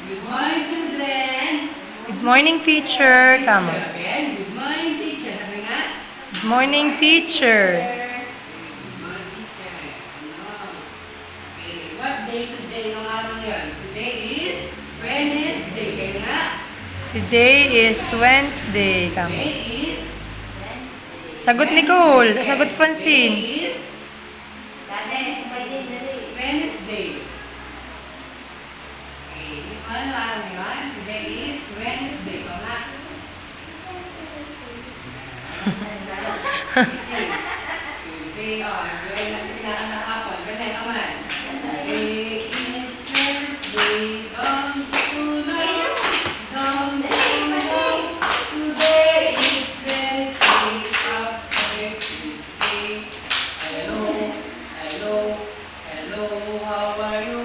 Good morning, children. Good morning, teacher. Tama. Again, good morning, teacher. Sabi nga. Good morning, teacher. Good morning, teacher. Ano? Okay, what day today ng araw ngayon? Today is Wednesday. Kaya nga. Today is Wednesday. Tama. Today is Sagot Nicole. Sagot Francine. Today is Wednesday. Okay, ano araw ngayon? Today is Wednesday. Kaya nga. Today, gawin natin pinaka ng apple. Ganyan, kaman. Today is Wednesday. Don't you know? Don't you know? Today is Wednesday. After this day. Hello, hello, hello, how are you?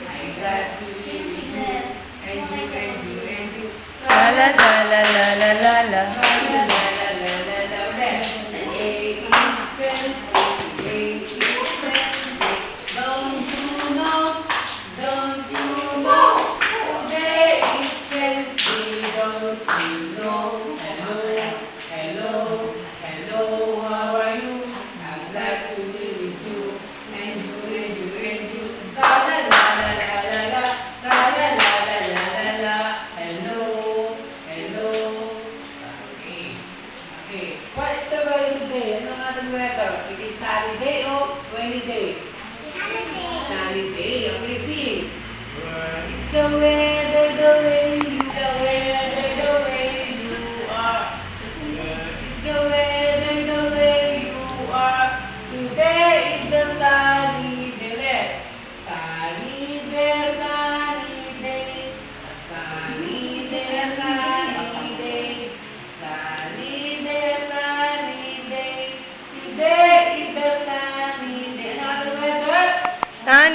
I'm glad to be with you. And you, and you, and you. La la la la la la la la. Okay, what is the weather today? Ano nga ang weather? It is sunny day or rainy day? Sunny day. Okay, see. It's the weather, the way you, the weather, the way you are. It's the weather, the way you are. Today is the sunny day. Sunny day, sunny day. Sunny day, sunny day. Sunny day, sunny day. Today is the sunny day. Ano ang weather? Sun